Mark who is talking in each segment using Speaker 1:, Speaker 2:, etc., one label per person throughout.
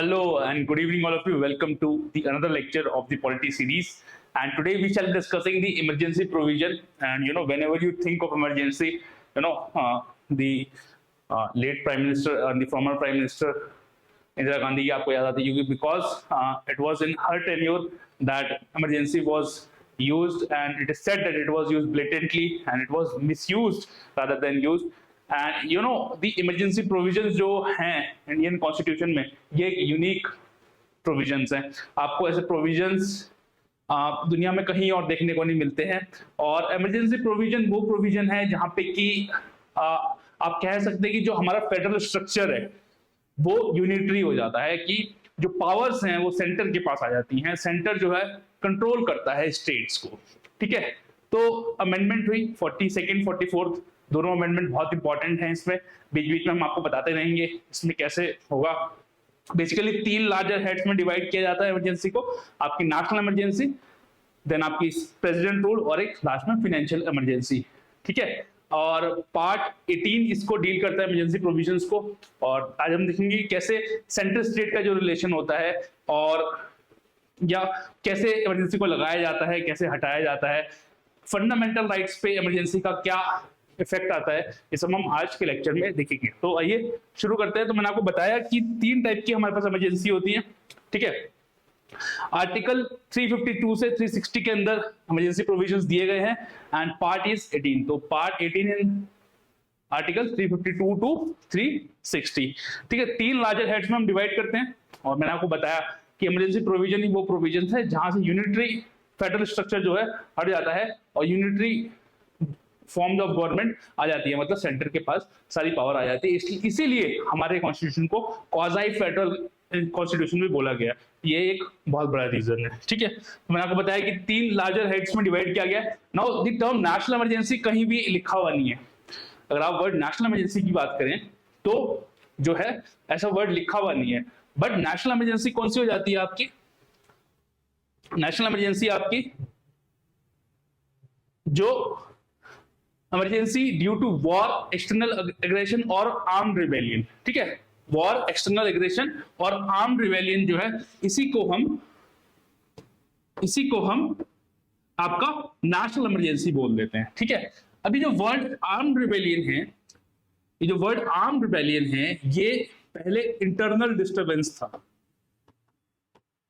Speaker 1: Hello and good evening, all of you. Welcome to the another lecture of the Polity series. And today we shall be discussing the emergency provision. And whenever you think of emergency, the late Prime Minister and the former Prime Minister Indira Gandhi की आपको याद आती है because it was in her tenure that emergency was used, and it is said that it was used blatantly and it was misused rather than used. And the emergency provisions जो हैं Indian constitution में, ये एक unique provisions हैं. आपको ऐसे provisions दुनिया में कहीं और देखने को नहीं मिलते हैं. और इमरजेंसी प्रोविजन वो प्रोविजन है जहां पे कि आप कह सकते हैं कि जो हमारा फेडरल स्ट्रक्चर है वो यूनिटरी हो जाता है, कि जो पावर्स हैं वो सेंटर के पास आ जाती हैं. सेंटर जो है कंट्रोल करता है स्टेट्स को. ठीक है, तो अमेंडमेंट हुई 42nd 44th, दोनों अमेंडमेंट बहुत इंपॉर्टेंट हैं. इसमें बीच बीच में हम आपको बताते रहेंगे इसमें कैसे होगा. बेसिकली 3 लार्जर हेड्स में डिवाइड किया जाता है इमरजेंसी को. आपकी नेशनल इमरजेंसी, देन आपकी प्रेसिडेंट रूल, और एक लास्ट में फाइनेंशियल इमरजेंसी. ठीक है, और पार्ट 18 इसको डील करता है इमरजेंसी प्रोविजंस को. और आज हम देखेंगे कैसे सेंट्रल स्टेट का जो रिलेशन होता है और या कैसे इमरजेंसी को लगाया जाता है, कैसे हटाया जाता है, फंडामेंटल राइट्स पे इमरजेंसी का क्या इफेक्ट आता है, ये सब हम आज के लेक्चर में देखेंगे. तो आइए शुरू करते हैं. तो मैंने आपको बताया कि 3 टाइप की हमारे पास इमरजेंसी होती है. ठीक है, आर्टिकल 352 से 360 के अंदर इमरजेंसी प्रोविजंस दिए गए हैं, एंड पार्ट इज 18. तो पार्ट 18 इन आर्टिकल 352 टू 360. ठीक है, 3 लार्जर हेड्स में हम डिवाइड करते हैं. और मैंने आपको बताया कि इमरजेंसी प्रोविजन ही वो प्रोविजन है जहां से यूनिटरी फेडरल स्ट्रक्चर जो है हट जाता है और यूनिटरी फॉर्म ऑफ गवर्नमेंट आ जाती है, मतलब सेंटर के पास सारी पावर आ जाती है. इसीलिए हमारे कॉन्स्टिट्यूशन को क्वाज़ी फेडरल कॉन्स्टिट्यूशन भी बोला गया. ये एक बहुत बड़ा रीजन है. ठीक है, तो मैंने आपको बताया कि 3 लार्जर हेड्स में डिवाइड किया गया. Now the term national emergency कहीं भी लिखा हुआ नहीं है. अगर आप वर्ड नेशनल इमरजेंसी की बात करें तो जो है ऐसा वर्ड लिखा हुआ नहीं है. बट नेशनल इमरजेंसी कौन सी हो जाती है आपकी? नेशनल इमरजेंसी आपकी जो emergency due to war, external aggression और आर्म्ड रिबेलियन. ठीक है, वॉर, एक्सटर्नल एग्रेशन और आर्म्ड रिबेलियन जो है इसी को हम आपका नेशनल इमरजेंसी बोल देते हैं. ठीक है, अभी जो वर्ड आर्म्ड रिबेलियन है, ये जो वर्ड आर्म्ड रिबेलियन है, ये पहले इंटरनल डिस्टर्बेंस था.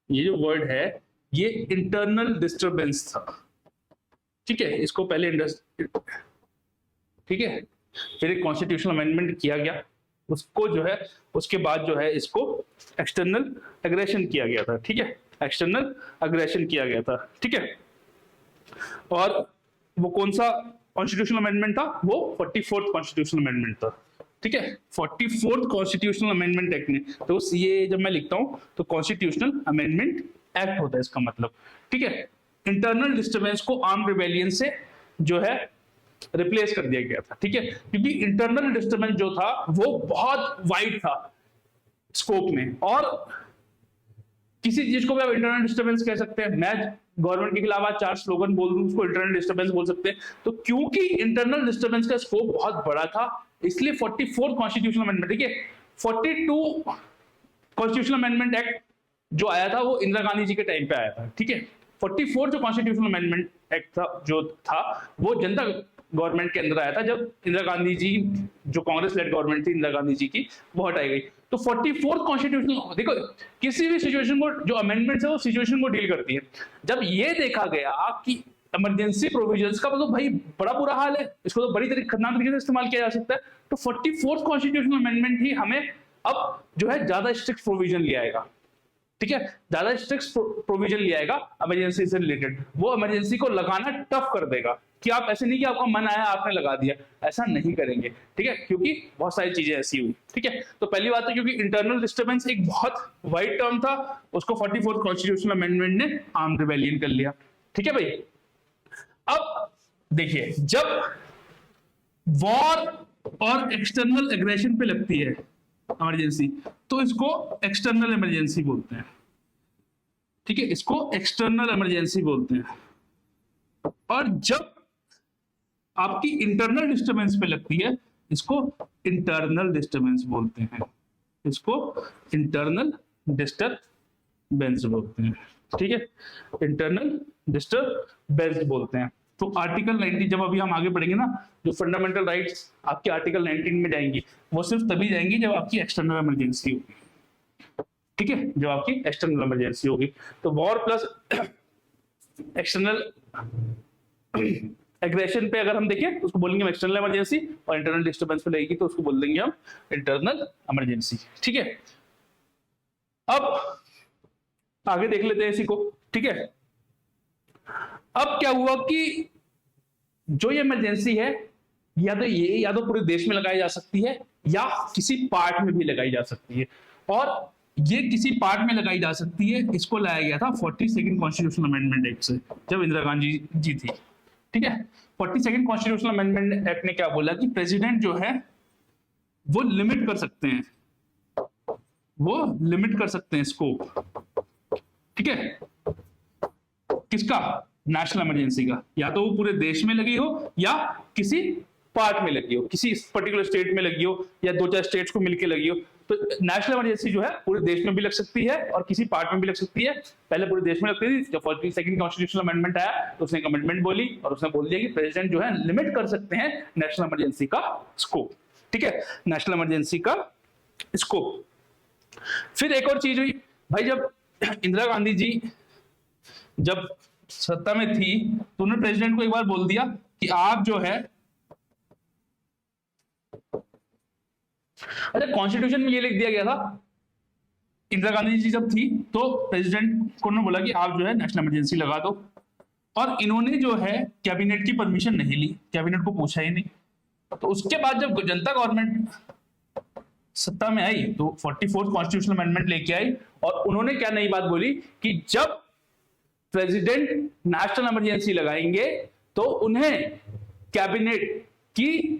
Speaker 1: ये जो वर्ड है ये इंटरनल डिस्टर्बेंस था. ठीक है, इसको पहले ठीक है, फिर एक कॉन्स्टिट्यूशनल अमेंडमेंट किया गया, उसको जो है उसके बाद जो है इसको एक्सटर्नल एग्रेशन किया गया था. ठीक है, एक्सटर्नल एग्रेशन किया गया था. ठीक है, और वो कौन सा कॉन्स्टिट्यूशनल अमेंडमेंट था? वो 44th कॉन्स्टिट्यूशनल अमेंडमेंट था. ठीक है, 44th कॉन्स्टिट्यूशनल अमेंडमेंट एक्ट ने, तो ये जब मैं लिखता हूं तो कॉन्स्टिट्यूशनल अमेंडमेंट एक्ट होता है इसका मतलब. ठीक है, इंटरनल डिस्टर्बेंस को आर्म्ड रिबेलियन से जो है रिप्लेस कर दिया गया था. ठीक है, क्योंकि इंटरनल डिस्टर्बेंस जो था वो बहुत वाइड था स्कोप में, और किसी चीज को भी आप इंटरनल डिस्टर्बेंस कह सकते हैं. मैं गवर्नमेंट के खिलाफ 4 स्लोगन बोल दूं, उसको इंटरनल डिस्टर्बेंस बोल सकते हैं. तो क्योंकि इंटरनल डिस्टर्बेंस का स्कोप बहुत बड़ा था, इसलिए 44th कॉन्स्टिट्यूशनल अमेंडमेंट, ठीक है, 42 कॉन्स्टिट्यूशनल अमेंडमेंट एक्ट जो आया था वो इंदिरा गांधी जी के टाइम पे आया था. ठीक है, 44 जो कॉन्स्टिट्यूशनल अमेंडमेंट एक्ट था वो जनता गवर्नमेंट के अंदर आया था, जब इंदिरा गांधी जी, जो कांग्रेस लेड गवर्नमेंट थी इंदिरा गांधी जी की, वो हटाई गई. तो 44th कॉन्स्टिट्यूशनल, देखो किसी भी सिचुएशन को, जो अमेंडमेंट है वो सिचुएशन को डील करती है. जब ये देखा गया कि इमरजेंसी प्रोविजंस का तो भाई बड़ा बुरा हाल है, इसको तो बड़ी खतरनाक तरीके से इस्तेमाल किया जा सकता है, तो 44th कॉन्स्टिट्यूशनल अमेंडमेंट ही हमें अब जो है ज्यादा स्ट्रिक्ट प्रोविजन ले आएगा. ठीक है, ज्यादा स्ट्रिक्ट प्रोविजन ले आएगा इमरजेंसी से रिलेटेड. वो इमरजेंसी को लगाना टफ कर देगा, कि आप ऐसे नहीं कि आपका मन आया आपने लगा दिया, ऐसा नहीं करेंगे. ठीक है, क्योंकि बहुत सारी चीजें ऐसी हुई. ठीक है, तो पहली बात है क्योंकि इंटरनल डिस्टर्बेंस एक बहुत वाइड टर्म था, उसको 44th कॉन्स्टिट्यूशनल अमेंडमेंट ने आर्म्ड रिबेलियन कर लिया. ठीक है भाई, अब देखिए, जब वॉर और एक्सटर्नल एग्रेशन पे लगती है इमरजेंसी, तो इसको एक्सटर्नल इमरजेंसी बोलते हैं. ठीक है, इसको एक्सटर्नल इमरजेंसी बोलते हैं. और जब आपकी इंटरनल डिस्टर्बेंस पे लगती है, इसको इंटरनल डिस्टर्बेंस बोलते हैं. इसको इंटरनल डिस्टरबेंस बोलते हैं, ठीक है, इंटरनल डिस्टरबेंस बोलते हैं। तो आर्टिकल 19 जब अभी हम आगे बढ़ेंगे ना, जो फंडामेंटल राइट्स आपके आर्टिकल 19 में जाएंगी, वो सिर्फ तभी जाएंगी जब आपकी एक्सटर्नल इमरजेंसी होगी, ठीक है, जब आपकी एक्सटर्नल इमरजेंसी होगी। तो वॉर प्लस एक्सटर्नल एग्रेशन पे अगर हम देखें तो उसको बोलेंगे हम एक्सटर्नल इमरजेंसी, और इंटरनल डिस्टर्बेंस पे रहेगी तो उसको बोल देंगे हम इंटरनल इमरजेंसी, ठीक है। अब आगे देख लेते हैं इसी को, ठीक है। अब क्या हुआ कि जो ये इमरजेंसी है, या तो पूरे देश में लगाई जा सकती है या किसी पार्ट में भी लगाई जा सकती है, और ये किसी पार्ट में लगाई जा सकती है, इसको लाया गया था 42nd कॉन्स्टिट्यूशनल अमेंडमेंट एक्ट से, जब इंदिरा गांधी जी थी, ठीक है। 42nd कॉन्स्टिट्यूशनल अमेंडमेंट एक्ट ने क्या बोला कि प्रेसिडेंट जो है वो लिमिट कर सकते हैं, वो लिमिट कर सकते हैं स्कोप, ठीक है, किसका, नेशनल इमरजेंसी का, या तो वो पूरे देश में लगी हो या किसी पार्ट में लगी हो, किसी पर्टिकुलर स्टेट में लगी हो या 2-4 स्टेट्स को मिलकर लगी हो। तो नेशनल इमरजेंसी जो है पूरे देश में भी लग सकती है और किसी पार्ट में भी लग सकती है। पहले पूरे देश में लगती थी, जब 42nd कॉन्स्टिट्यूशनल अमेंडमेंट आया तो उसने एक अमेंडमेंट बोली और उसने बोल दिया कि प्रेसिडेंट जो है लिमिट कर सकते हैं नेशनल इमरजेंसी का स्कोप, ठीक है, नेशनल इमरजेंसी का स्कोप। फिर एक और चीज हुई भाई, जब इंदिरा गांधी जी जब सत्ता में थी तो उन्होंने प्रेसिडेंट को एक बार बोल दिया कि आप जो है, अच्छा कॉन्स्टिट्यूशन में ये लिख दिया गया था, इंदिरा गांधी जी जब थी तो प्रेसिडेंट को उन्होंने बोला कि आप जो है नेशनल इमरजेंसी लगा दो, और इन्होंने जो है कैबिनेट की परमिशन नहीं ली, कैबिनेट को पूछा ही नहीं। तो उसके बाद जब जनता गवर्नमेंट सत्ता में आई तो 44th कॉन्स्टिट्यूशनल अमेंडमेंट लेके आई, और उन्होंने क्या नई बात बोली कि जब प्रेसिडेंट नेशनल इमरजेंसी लगाएंगे तो उन्हें कैबिनेट की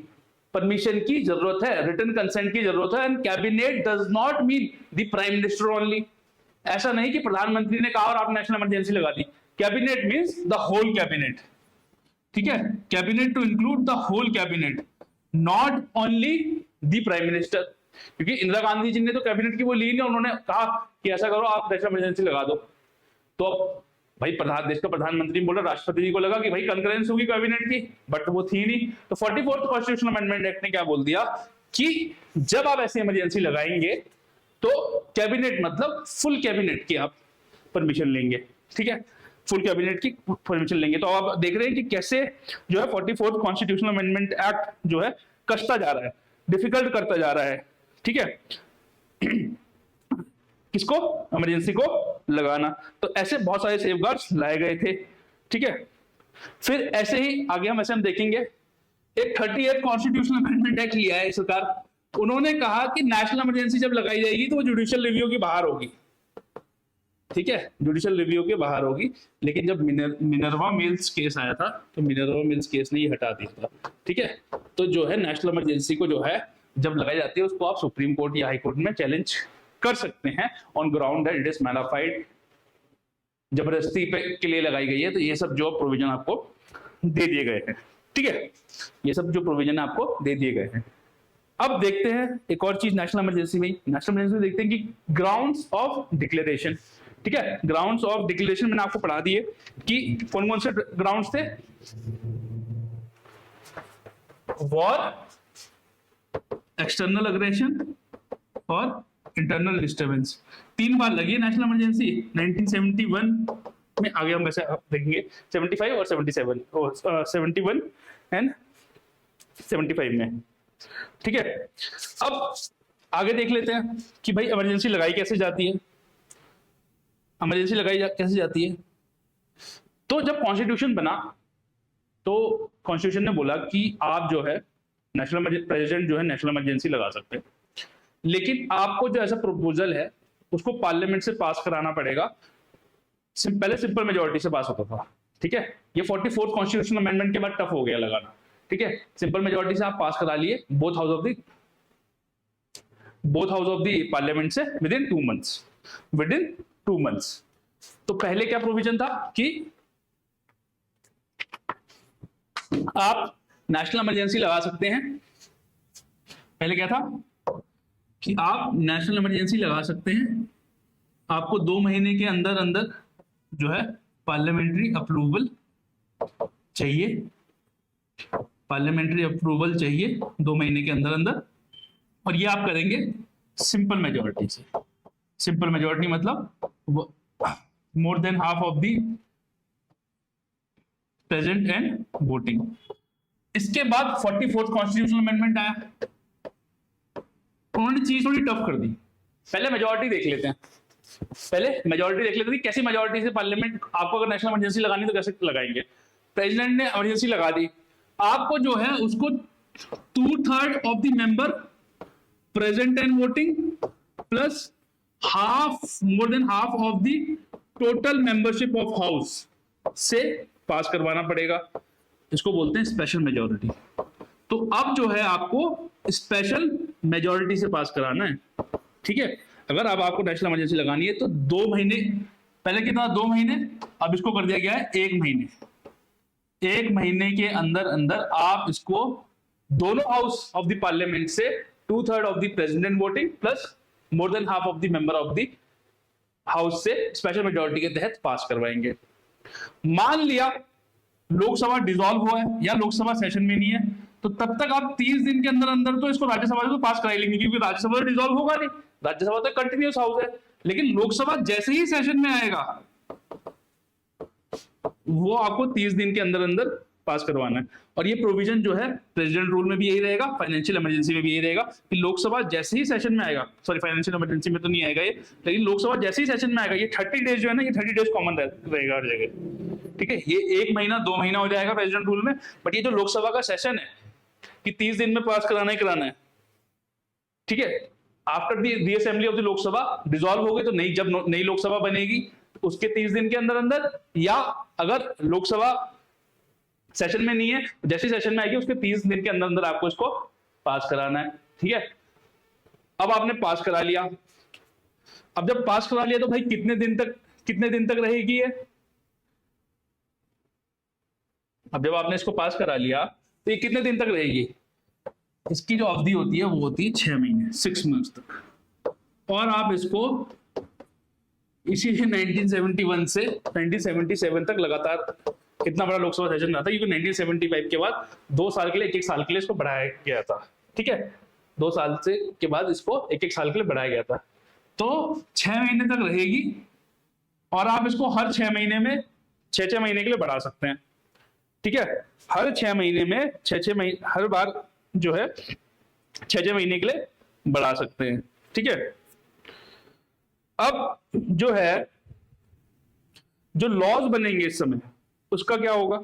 Speaker 1: परमिशन की जरूरत है, रिटन कंसेंट की जरूरत है, and cabinet does not mean the prime minister only. ऐसा नहीं कि प्रधानमंत्री ने कहा और आप नेशनल इमरजेंसी लगा दी, cabinet means the whole cabinet, ठीक है, cabinet to include the whole cabinet, not only the prime minister. क्योंकि इंदिरा गांधी जी ने तो कैबिनेट की वो ली नहीं, उन्होंने कहा कि ऐसा करो आप नेशनल इमरजेंसी लगा दो, तो भाई देश का प्रधानमंत्री बोला, राष्ट्रपति जी को लगा कि भाई कंकरेंस होगी कैबिनेट की, बट वो थी नहीं। तो 44th कॉन्स्टिट्यूशनल अमेंडमेंट एक्ट ने क्या बोल दिया कि जब आप ऐसी इमरजेंसी लगाएंगे तो कैबिनेट मतलब फुल कैबिनेट की आप परमिशन लेंगे, ठीक है, फुल कैबिनेट की परमिशन लेंगे। तो आप देख रहे हैं कि कैसे जो है 44th कॉन्स्टिट्यूशनल अमेंडमेंट एक्ट जो है कसता जा रहा है, डिफिकल्ट करता जा रहा है, ठीक है, किसको, इमरजेंसी को लगाना। तो ऐसे बहुत सारे सेफगार्ड्स लाए गए थे, ठीक है। फिर ऐसे ही आगे हम देखेंगे, एक 38th कॉन्स्टिट्यूशनल अमेंडमेंट एक्ट लिया है सरकार, उन्होंने कहा कि नेशनल इमरजेंसी जब लगाई जाएगी तो वो जुडिशियल रिव्यू के बाहर होगी, ठीक है, जुडिशियल रिव्यू के बाहर होगी। लेकिन जब मिनर्वा मिल्स केस आया था तो मिनर्वा मिल्स केस ने ये हटा दिया था, ठीक है। तो जो है नेशनल इमरजेंसी को जो है जब लगाई जाती है उसको आप सुप्रीम कोर्ट या हाई कोर्ट में चैलेंज कर सकते हैं on ground that it is malafide, जबरदस्ती पे के लिए लगाई गई है। तो ये सब जो प्रोविजन आपको दे दिए गए हैं, ठीक है, ये सब जो प्रोविजन आपको दे दिए गए हैं। अब देखते हैं एक और चीज नेशनल इमरजेंसी में, नेशनल इमरजेंसी में देखते हैं कि ग्राउंड्स ऑफ डिक्लेरेशन, ठीक है, ग्राउंड्स ऑफ डिक्लेरेशन मैंने आपको पढ़ा दिए कि कौन कौन से ग्राउंड्स थे, वॉर, एक्सटर्नल अग्रेशन और इंटरनल डिस्टर्बेंस। 3 बार लगी है नेशनल इमरजेंसी 1971 में, आगे हम वैसे देखेंगे 75 और 77 और 71 एंड 75 में, ठीक है। अब आगे देख लेते हैं कि भाई इमरजेंसी लगाई कैसे जाती है, इमरजेंसी लगाई कैसे जाती है। तो जब कॉन्स्टिट्यूशन बना तो कॉन्स्टिट्यूशन ने बोला कि आप जो है नेशनल प्रेसिडेंट जो है नेशनल इमरजेंसी लगा सकते हैं, लेकिन आपको जो ऐसा प्रपोजल है उसको पार्लियामेंट से पास कराना पड़ेगा। पहले सिंपल मेजोरिटी से पास होता था, ठीक है, ये 44th कॉन्स्टिट्यूशनल अमेंडमेंट के बाद टफ हो गया लगाना, ठीक है। सिंपल मेजोरिटी से आप पास करा लिए both house of the parliament से विद इन 2 मंथ्स। तो पहले क्या प्रोविजन था कि आप नेशनल इमरजेंसी लगा सकते हैं, पहले क्या था कि आप नेशनल इमरजेंसी लगा सकते हैं आपको 2 महीने के अंदर अंदर जो है पार्लियामेंट्री अप्रूवल चाहिए, पार्लियामेंट्री अप्रूवल चाहिए 2 महीने के अंदर अंदर, और ये आप करेंगे सिंपल मेजोरिटी से। सिंपल मेजोरिटी मतलब more than half of the present and voting. इसके बाद 44th कॉन्स्टिट्यूशनल अमेंडमेंट आया, उन्होंने चीज थोड़ी टफ कर दी। पहले मेजोरिटी देख लेते हैं, कैसी मेजोरिटी से पार्लियामेंट, आपको अगर नेशनल इमरजेंसी लगानी तो कैसे लगाएंगे। प्रेसिडेंट ने इमरजेंसी लगा दी, आपको जो है उसको 2/3 of the member present and voting plus more than half of the total membership of house से पास करवाना पड़ेगा। इसको बोलते हैं स्पेशल मेजोरिटी। तो अब जो है आपको स्पेशल मेजोरिटी से पास कराना है, ठीक है। अगर अब आपको नेशनल इमरजेंसी लगानी है तो 2 महीने, पहले कितना 2 महीने, अब इसको कर दिया गया है 1 महीने। 1 महीने के अंदर अंदर आप इसको दोनों हाउस ऑफ द पार्लियामेंट से 2/3 of the president voting plus more than half of the member of the house से स्पेशल मेजोरिटी के तहत पास करवाएंगे। मान लिया लोकसभा डिसॉल्व हुआ है या लोकसभा सेशन में नहीं है, तो तब तक आप 30 दिन के अंदर अंदर तो इसको राज्यसभा से तो पास करा ही लेंगे, क्योंकि राज्यसभा तो डिसॉल्व होगा नहीं, राज्यसभा तो कंटिन्यूस हाउस है। लेकिन लोकसभा जैसे ही सेशन में आएगा वो आपको 30 दिन के अंदर अंदर पास करवाना है। और ये प्रोविजन जो है प्रेसिडेंट रूल में भी यही रहेगा, फाइनेंशियल इमरजेंसी में भी यही रहेगा कि लोकसभा जैसे ही सेशन में आएगा, सॉरी फाइनेंशियल इमरजेंसी में तो नहीं आएगा ये, लेकिन लोकसभा जैसे ही सेशन में आएगा ये 30 डेज जो है ना, ये 30 डेज कॉमन रहेगा हर जगह, ठीक है। ये 1 महीना 2 महीना हो जाएगा प्रेसिडेंट रूल में, बट ये जो लोकसभा का सेशन है कि 30 दिन में पास कराना ही कराना है, ठीक है। After the assembly of the Lok Sabha dissolve हो गई तो नई, जब नई लोकसभा बनेगी उसके 30 दिन के अंदर अंदर, या अगर लोकसभा सेशन में नहीं है जैसे सेशन में आएगी उसके 30 दिन के अंदर अंदर आपको इसको पास कराना है, ठीक है। अब आपने पास करा लिया, अब जब पास करा लिया तो भाई कितने दिन तक रहेगी ये। अब जब आपने इसको पास करा लिया तो ये कितने दिन तक रहेगी, इसकी जो अवधि होती है वो होती है 6 महीने, 6 मंथ्स तक। और आप इसको इसी 1971 से 1977 तक लगातार इतना बड़ा लोकसभा सेशन रहा था, क्योंकि 1975 के बाद 2 साल के लिए 1-1 साल के लिए इसको बढ़ाया गया था, ठीक है। 2 साल से के बाद इसको 1-1 साल के लिए बढ़ाया गया था, तो 6 महीने तक रहेगी। और आप इसको हर 6 महीने में 6-6 महीने के लिए बढ़ा सकते हैं, ठीक है। हर 6 महीने में 6-6 महीने, हर बार जो है 6-6 महीने के लिए बढ़ा सकते हैं, ठीक है। अब जो है जो लॉज बनेंगे इस समय उसका क्या होगा,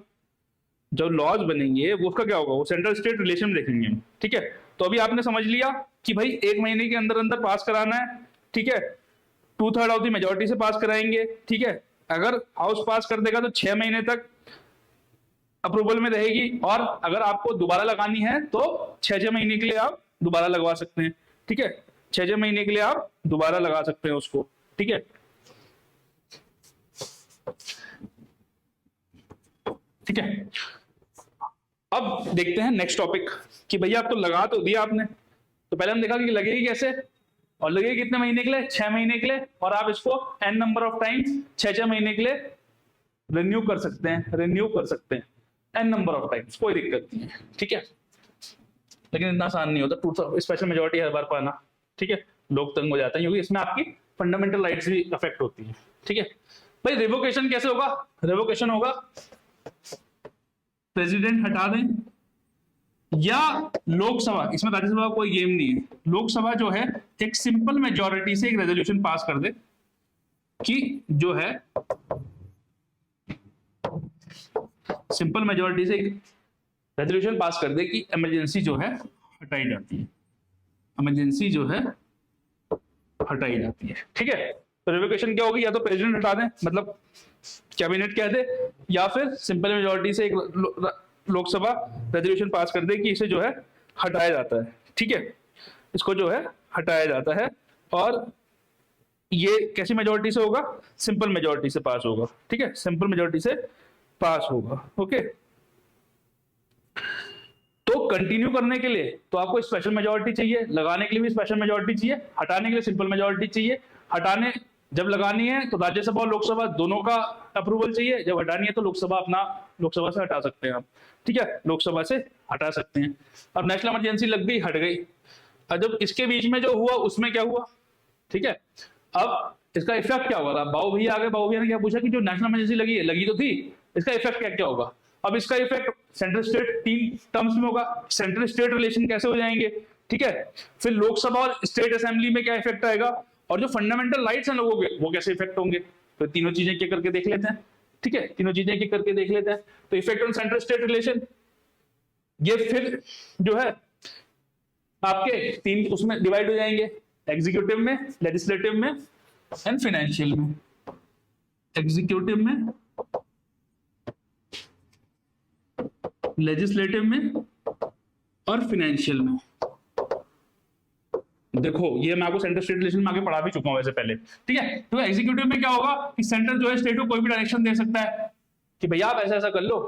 Speaker 1: जो लॉज बनेंगे वो उसका क्या होगा, वो सेंट्रल स्टेट रिलेशन देखेंगे, ठीक है। तो अभी आपने समझ लिया कि भाई 1 महीने के अंदर अंदर पास कराना है, ठीक है। 2/3 ऑफ द मेजोरिटी से पास कराएंगे, ठीक है। अगर हाउस पास कर देगा तो 6 महीने तक अप्रूवल में रहेगी, और अगर आपको दोबारा लगानी है तो 6-6 महीने के लिए आप दोबारा लगवा सकते हैं, ठीक है। 6-6 महीने के लिए आप दोबारा लगा सकते हैं उसको, ठीक है, ठीक है। अब देखते हैं नेक्स्ट टॉपिक कि भैया आप तो लगा तो दिया आपने, तो पहले हम देखा कि लगेगी कैसे, और लगेगी कितने महीने के लिए, 6 महीने के लिए, और आप इसको n नंबर ऑफ टाइम्स 6-6 महीने के लिए रिन्यू कर सकते हैं n नंबर ऑफ टाइम्स, कोई दिक्कत नहीं है, ठीक है। लेकिन इतना आसान नहीं होता स्पेशल मेजोरिटी हर बार पाना, ठीक है। लोग तंग हो जाते हैं क्योंकि इसमें आपकी फंडामेंटल राइट्स भी अफेक्ट होती है, ठीक है। भाई रिवोकेशन कैसे होगा, रिवोकेशन होगा प्रेसिडेंट हटा दें या लोकसभा, इसमें राज्यसभा कोई गेम नहीं है, लोकसभा जो है एक सिंपल मेजोरिटी से एक रेजोल्यूशन पास कर दे कि जो है सिंपल मेजोरिटी से एक रेजोल्यूशन पास कर दे कि इमरजेंसी जो है हटाई जाती है, इमरजेंसी जो है हटाई जाती है, ठीक है। तो रिवोकेशन क्या होगी, या तो प्रेसिडेंट हटा दें मतलब कैबिनेट कह दे, या फिर सिंपल मेजोरिटी से एक लोकसभा रेजोल्यूशन पास कर दे कि इसे जो है हटाया जाता है, ठीक है। इसको जो है हटाया जाता है, और ये कैसी मेजोरिटी से होगा, सिंपल मेजोरिटी से पास होगा, ठीक है, सिंपल मेजोरिटी से पास होगा, ओके। तो कंटिन्यू करने के लिए तो आपको स्पेशल मेजोरिटी चाहिए, लगाने के लिए भी स्पेशल मेजोरिटी चाहिए, हटाने के लिए सिंपल मेजोरिटी चाहिए। हटाने जब लगानी है तो राज्यसभा और लोकसभा दोनों का अप्रूवल चाहिए, जब हटानी है तो लोकसभा से हटा सकते हैं आप, ठीक है, लोकसभा से हटा सकते हैं। अब नेशनल इमरजेंसी लग गई, हट गई। अब जब इसके बीच में जो हुआ उसमें क्या हुआ, ठीक है, अब इसका इफेक्ट क्या होगा? बाबू भैया आ गए, बाबू भैया ने क्या पूछा कि जो नेशनल इमरजेंसी लगी है, लगी तो थी, इसका इफेक्ट क्या क्या होगा? अब इसका इफेक्ट सेंट्रल स्टेट 3 टर्म्स में होगा, सेंट्रल स्टेट रिलेशन कैसे हो जाएंगे, ठीक है, फिर लोकसभा और स्टेट असेंबली में क्या इफेक्ट आएगा, और जो फंडामेंटल राइट्स हैं लोगों के वो कैसे इफेक्ट होंगे। तो तीनों चीजें क्या करके देख लेते हैं, ठीक है, तीनों चीजें क्या करके देख लेते हैं। तो effect on central state relation, ये फिर जो है आपके 3 उसमें डिवाइड हो जाएंगे, एग्जीक्यूटिव में, लेजिस्लेटिव में एंड फाइनेंशियल में। एग्जीक्यूटिव में, लेजिस्लेटिव में और फाइनेंशियल में। देखो ये मैं आपको सेंट्रल स्टेट रिलेशन में आगे पढ़ा भी चुका हूं वैसे पहले, ठीक है। तो एग्जीक्यूटिव में क्या होगा कि सेंट्रल जो है स्टेट को कोई भी डायरेक्शन दे सकता है कि भैया आप ऐसा ऐसा कर लो,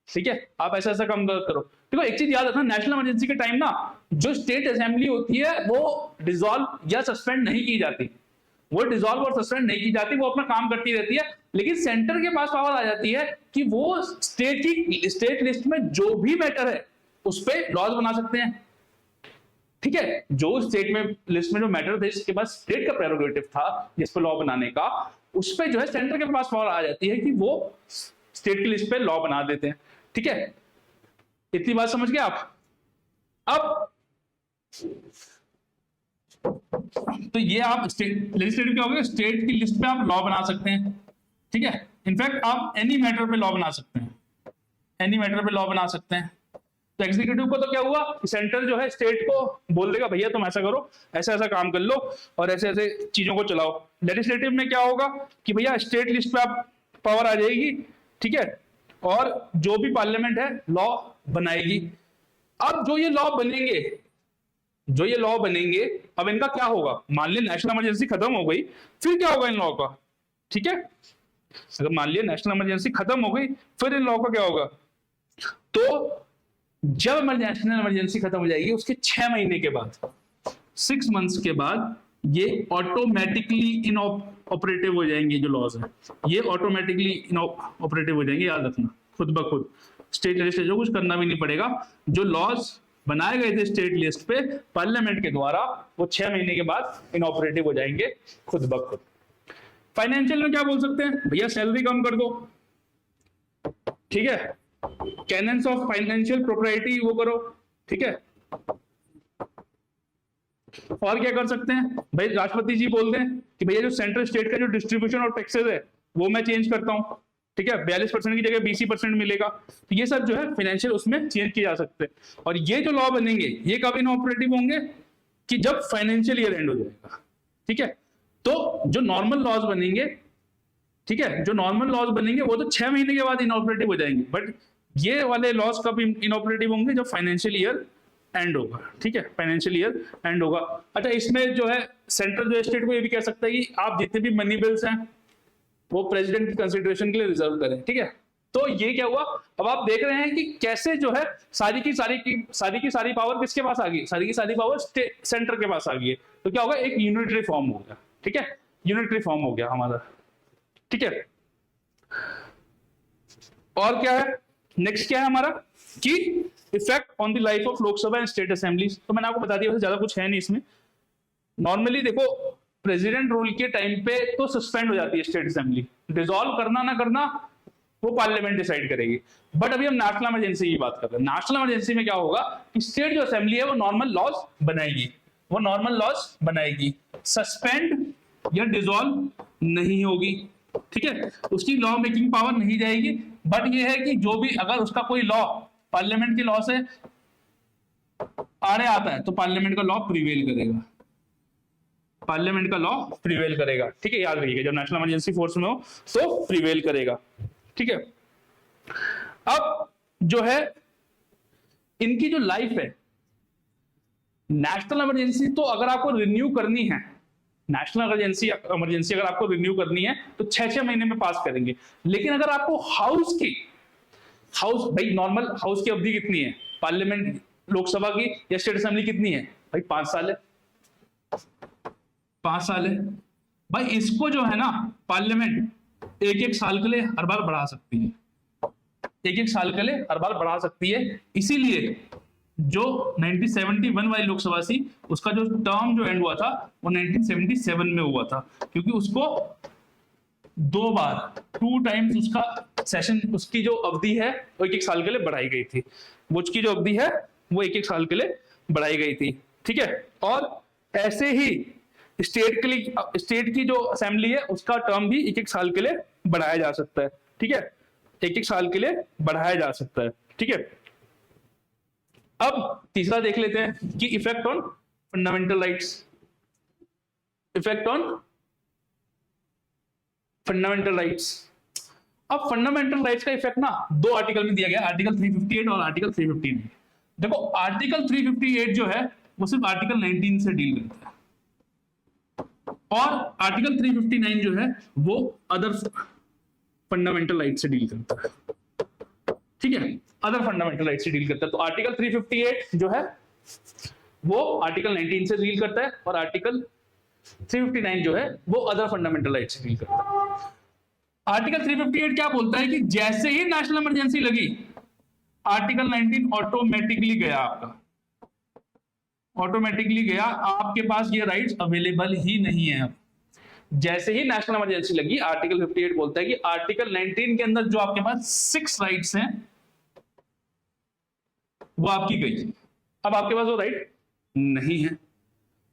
Speaker 1: ठीक है, आप ऐसा ऐसा काम करो। देखो एक चीज याद रखना, नेशनल इमरजेंसी के टाइम ना जो स्टेट असेंबली होती है वो डिसॉल्व या सस्पेंड नहीं की जाती, वो डिसॉल्व और सस्पेंड नहीं की जाती, वो अपना काम करती रहती है। लेकिन सेंटर के पास पावर आ जाती है कि वो स्टेट लिस्ट में जो भी मैटर है उस पर लॉज बना सकते हैं, ठीक है। जो स्टेट में लिस्ट में जो मैटर थे इसके पास स्टेट का प्रेरोगेटिव था जिस पर लॉ बनाने का, उस पर जो है सेंटर के पास पावर आ जाती है कि वो स्टेट की लिस्ट पे लॉ बना देते हैं, ठीक है। इतनी बात समझ गए आप? अब तो ये आप लेजिस्लेटिव क्या होगा, स्टेट की लिस्ट पे आप लॉ बना सकते हैं, ठीक है। इनफैक्ट आप एनी मैटर पे लॉ बना सकते हैं, एनी मैटर पे लॉ बना सकते हैं। तो एग्जीक्यूटिव को तो क्या हुआ, सेंटर जो है स्टेट को बोल देगा भैया तुम ऐसा करो, ऐसा ऐसा काम कर लो और ऐसे ऐसे चीजों को चलाओ। लेजिस्लेटिव में क्या होगा कि भैया स्टेट लिस्ट पे आप पावर आ जाएगी, ठीक है, और जो भी पार्लियामेंट है लॉ बनाएगी। अब जो ये लॉ बनेंगे, जो ये लॉ बनेंगे, अब इनका क्या होगा, मान लिया नेशनल इमरजेंसी खत्म हो गई, फिर क्या होगा इन लॉ का, ठीक है। अगर मान लिया नेशनल इमरजेंसी खत्म हो गई फिर इन लॉ का क्या होगा, तो जब नेशनल इमरजेंसी खत्म हो जाएगी उसके 6 महीने के बाद, 6 मंथ्स के बाद ये ऑटोमेटिकली इन ऑपरेटिव हो जाएंगे। जो लॉज है ये ऑटोमेटिकली इन ऑपरेटिव हो जाएंगे, याद रखना, खुद ब खुद स्टेट लेजिस्लेचर को कुछ करना भी नहीं पड़ेगा। जो लॉज बनाए गए थे स्टेट लिस्ट पे पार्लियामेंट के द्वारा वो 6 महीने के बाद इन ऑपरेटिव हो जाएंगे खुद ब खुद। फाइनेंशियल में क्या बोल सकते हैं, भैया सैलरी कम कर दो, ठीक है, कैनन्स ऑफ फाइनेंशियल प्रोप्राइटी वो करो, ठीक है। और क्या कर सकते हैं भाई, राष्ट्रपति जी बोलते हैं कि भैया जो सेंट्रल स्टेट का जो डिस्ट्रीब्यूशन और टैक्सेस है वो मैं चेंज करता हूं, ठीक है, 42% की जगह 20% मिलेगा। तो ये सब जो है फाइनेंशियल उसमें चेंज किए जा सकते हैं। और ये जो लॉ बनेंगे ये कब इनऑपरेटिव होंगे, कि जब फाइनेंशियल ईयर एंड हो जाएगा, ठीक है। तो जो नॉर्मल लॉज बनेंगे, ठीक है, जो नॉर्मल लॉज बनेंगे वो तो 6 महीने के बाद इनऑपरेटिव हो जाएंगे, बट ये वाले लॉज कब इनऑपरेटिव होंगे, जब फाइनेंशियल ईयर एंड होगा, ठीक है, फाइनेंशियल ईयर एंड होगा। अच्छा, इसमें जो है सेंट्रल जो स्टेट को ये भी कह सकता है कि आप जितने भी मनी बिल्स हैं वो प्रेसिडेंट की कंसिडरेशन के लिए रिजर्व करें, ठीक है। तो ये क्या हुआ, अब आप देख रहे हैं कि कैसे जो है सारी की सारी पावर किसके पास आ गई, सारी की सारी पावर सेंटर के पास आ गई है। तो क्या होगा, एक यूनिटरी फॉर्म हो गया, ठीक है, यूनिटरी फॉर्म हो गया हमारा, ठीक है। और क्या है, नेक्स्ट क्या है हमारा कि effect on the life of Lok Sabha and state assemblies. तो मैंने आपको बता दिया, वैसे ज्यादा कुछ है नहीं इसमें। नॉर्मली देखो प्रेसिडेंट रूल के टाइम पे तो सस्पेंड हो जाती है स्टेट असेंबली, डिसॉल्व करना ना करना वो पार्लियामेंट डिसाइड करेगी। बट अभी हम नेशनल इमरजेंसी की बात कर रहे हैं। नेशनल इमरजेंसी में क्या होगा कि स्टेट जो असेंबली है वो नॉर्मल लॉज बनाएगी, वो नॉर्मल लॉज बनाएगी, सस्पेंड या डिसॉल्व नहीं होगी, ठीक है, उसकी लॉ मेकिंग पावर नहीं जाएगी। बट ये है कि जो भी अगर उसका कोई लॉ पार्लियामेंट के लॉ से आड़े आता है तो पार्लियामेंट का लॉ प्रिवेल करेगा, पार्लियामेंट का लॉ प्रिवेल करेगा, ठीक है, याद रखिएगा, जब नेशनल इमरजेंसी फोर्स में हो तो प्रिवेल करेगा, ठीक है। अब जो है इनकी जो लाइफ है, नेशनल इमरजेंसी तो अगर आपको रिन्यू करनी है, नेशनल इमरजेंसी अगर आपको रिन्यू करनी है तो 6-6 महीने में पास करेंगे। लेकिन अगर आपको हाउस भाई नॉर्मल हाउस की अवधि कितनी है, पार्लियामेंट लोकसभा की या स्टेट असेंबली कितनी है भाई, 5 साल है, 5 साल है, भाई इसको जो है ना पार्लियामेंट एक एक साल के लिए हर बार बढ़ा सकती है, एक एक साल के लिए हर बार बढ़ा सकती है। इसीलिए जो 1971 वाली लोकसभा थी उसका जो टर्म जो एंड हुआ था वो 1977 में हुआ था, क्योंकि उसको 2 बार 2 टाइम्स उसका सेशन, उसकी जो अवधि है वो एक एक साल के लिए बढ़ाई गई थी, वो उसकी जो अवधि है वो एक एक साल के लिए बढ़ाई गई थी, ठीक है। और ऐसे ही स्टेट के लिए, स्टेट की जो असेंबली है उसका टर्म भी एक एक साल के लिए बढ़ाया जा सकता है, ठीक है, एक एक साल के लिए बढ़ाया जा सकता है, ठीक है। अब तीसरा देख लेते हैं कि effect on fundamental rights, effect on fundamental rights. अब फंडामेंटल राइट्स का इफेक्ट ना 2 आर्टिकल में दिया गया, आर्टिकल 358 और आर्टिकल 359। देखो आर्टिकल 358 जो है वो सिर्फ आर्टिकल 19 से डील करता है, और आर्टिकल 359 जो है वो अदर फंडामेंटल राइट से डील करता है, ठीक है, अदर फंडामेंटल राइट से डील करता है। तो आर्टिकल 358 जो है वो आर्टिकल 19 से डील करता है, और आर्टिकल 359 जो है वो अदर फंडामेंटल राइट से डील करता है। आर्टिकल 358 क्या बोलता है कि जैसे ही नेशनल इमरजेंसी लगी आर्टिकल 19 ऑटोमेटिकली गया, आपका ऑटोमेटिकली गया, आपके पास ये राइट्स अवेलेबल ही नहीं है। अब जैसे ही नेशनल इमरजेंसी लगी आर्टिकल 58 बोलता है कि आर्टिकल 19 के अंदर जो आपके पास 6 राइट्स हैं वो आपकी गई, अब आपके पास वो राइट नहीं है,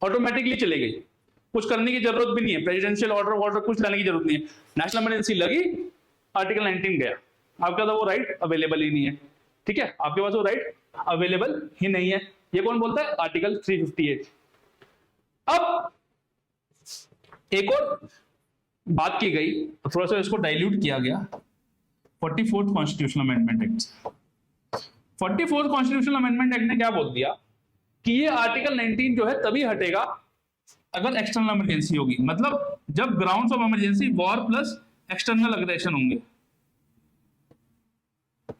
Speaker 1: ऑटोमेटिकली चले गई, कुछ करने की जरूरत भी नहीं है, प्रेसिडेंशियल ऑर्डर कुछ लाने की जरूरत नहीं है। नेशनल इमरजेंसी लगी, आर्टिकल 19 गया, आपका तो वो राइट अवेलेबल ही नहीं है, ठीक है, आपके पास वो राइट अवेलेबल ही नहीं है। ये कौन बोलता है? आर्टिकल 358। अब एक और बात की गई, थोड़ा सा इसको डाइल्यूट किया गया 44th constitutional amendment act. 44th constitutional amendment act ने क्या बोल दिया कि ये आर्टिकल 19 जो है तभी हटेगा अगर एक्सटर्नल इमरजेंसी होगी, मतलब जब grounds of emergency war plus external aggression होंगे।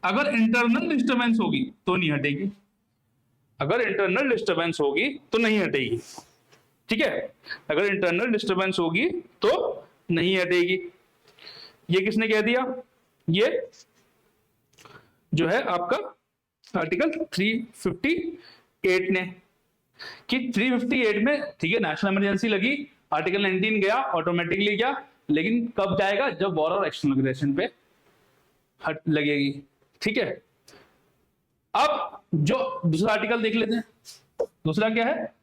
Speaker 1: अगर इंटरनल डिस्टर्बेंस होगी तो नहीं हटेगी, अगर इंटरनल डिस्टर्बेंस होगी तो नहीं हटेगी, ठीक है, अगर इंटरनल डिस्टर्बेंस होगी तो नहीं हटेगी। ये किसने कह दिया? ये जो है आपका आर्टिकल 358 ने, कि 358 में, ठीक है, नेशनल इमरजेंसी लगी, आर्टिकल 19 गया, ऑटोमेटिकली गया, लेकिन कब जाएगा? जब वॉर और एक्सटर्नल अग्रेशन पे हट लगेगी, ठीक है। अब जो दूसरा आर्टिकल देख लेते हैं, दूसरा क्या है?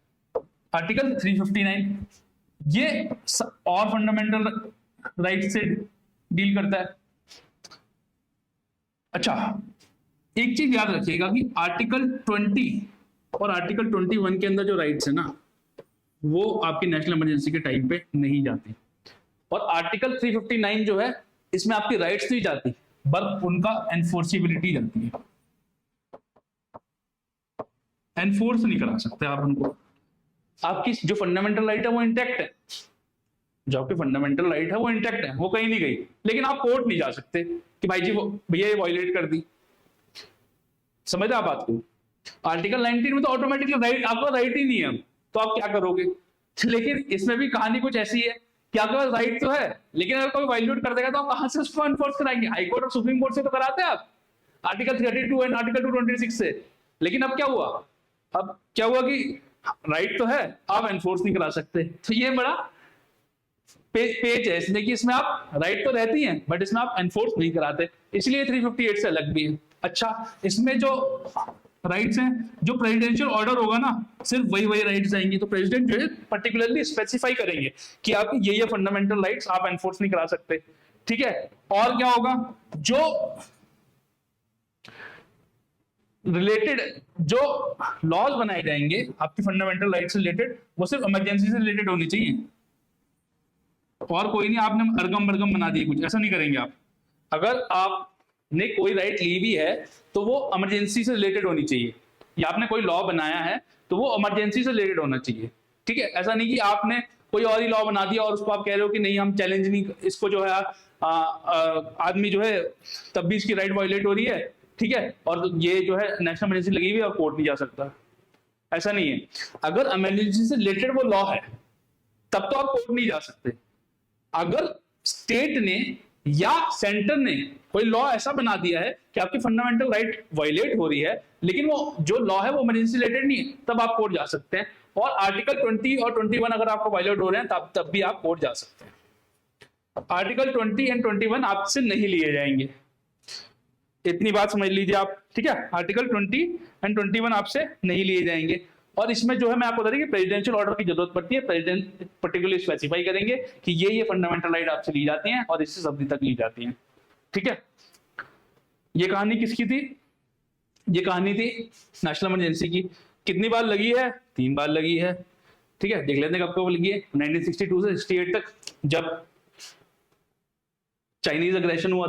Speaker 1: आर्टिकल 359, ये और फंडामेंटल राइट से डील करता है। अच्छा, एक चीज याद रखिएगा कि आर्टिकल 20 और आर्टिकल 21 के अंदर जो राइट्स है ना, वो आपकी नेशनल इमरजेंसी के टाइम पे नहीं जाती, और आर्टिकल 359 जो है इसमें आपकी राइट्स नहीं जाती, बल्कि उनका एनफोर्सिबिलिटी जाती है, एनफोर्स नहीं करा सकते आप उनको। आपकी जो फंडामेंटल राइट है वो इंटैक्ट है, जो आपकी फंडामेंटल राइट है वो इंटैक्ट है, वो कहीं नहीं गई, लेकिन आप कोर्ट नहीं जा सकते कि भाई जी वो भैया ये वायलेट कर दी। समझते आप बात को? आर्टिकल 19 में तो ऑटोमेटिकली राइट, आपका राइट ही नहीं है, तो आप क्या करोगे? लेकिन इसमें भी कहानी कुछ ऐसी है कि आपके पास राइट तो है, लेकिन अगर कोई वायलेट कर देगा तो आप कहां से उसको एनफोर्स कराएंगे? हाईकोर्ट और सुप्रीम कोर्ट से तो कराते हैं आप, आर्टिकल 32 एंड आर्टिकल 226 से। लेकिन अब क्या हुआ? अब क्या हुआ कि राइट तो है, आप एनफोर्स नहीं करा सकते। तो ये बड़ा पेज है इसमें कि इसमें आप राइट तो रहती हैं बट इसमें आप एनफोर्स नहीं कराते, इसलिए 358 से अलग भी है। अच्छा, इसमें जो राइट्स हैं, जो प्रेसिडेंशियल ऑर्डर होगा ना, सिर्फ वही राइट्स आएंगी, तो प्रेसिडेंट जो है पर्टिकुलरली स्पेसिफाई करेंगे कि आप ये फंडामेंटल राइट्स आप एनफोर्स नहीं करा सकते, ठीक है। और क्या होगा? जो रिलेटेड जो लॉज बनाए जाएंगे आपकी फंडामेंटल राइट से रिलेटेड, वो सिर्फ इमरजेंसी से रिलेटेड होनी चाहिए, और कोई नहीं आपने अरगम बरगम बना दिए, कुछ ऐसा नहीं करेंगे आप। अगर आपने कोई राइट ली भी है तो वो इमरजेंसी से रिलेटेड होनी चाहिए, या आपने कोई लॉ बनाया है तो वो इमरजेंसी से रिलेटेड होना चाहिए, ठीक है। ऐसा नहीं कि आपने कोई और ही लॉ बना दिया और उसको आप कह रहे हो कि नहीं हम चैलेंज नहीं, इसको जो है आदमी जो है तब भी इसकी राइट वायलेट हो रही है, ठीक है, और ये जो है नेशनल इमरजेंसी लगी हुई है और कोर्ट नहीं जा सकता। ऐसा नहीं है, अगर इमरजेंसी से रिलेटेड वो लॉ है तब तो आप कोर्ट नहीं जा सकते, अगर स्टेट ने या सेंटर ने कोई लॉ ऐसा बना दिया है कि आपकी फंडामेंटल राइट वायलेट हो रही है, लेकिन वो जो लॉ है वो इमरजेंसी रिलेटेड नहीं है, तब आप कोर्ट जा सकते हैं। और आर्टिकल 20 और 21 अगर आपको वायलेट हो रहे हैं तब भी आप कोर्ट जा सकते हैं। आर्टिकल 20 एंड 21 आपसे नहीं लिए जाएंगे, इतनी बात समझ लीजिए आप, ठीक है। आर्टिकल 20 एंड 21 आपसे नहीं लिए जाएंगे। और इसमें जो है मैं आपको बता दें कि प्रेसिडेंशियल ऑर्डर की जरूरत पड़ती है, प्रेसिडेंट पर्टिकुलरली स्पेसिफाई करेंगे कि ये फंडामेंटल राइट आपसे ली जाती हैं और इससे अवधि तक ली जाती हैं, ठीक है। ये कहानी किसकी थी? ये कहानी थी नेशनल इमरजेंसी की। कितनी बार लगी है? 3 बार लगी है, ठीक है। देख लेते हैं कब कब लगी है। 1962 से 68 तक, जब चाइनीज अग्रेशन हुआ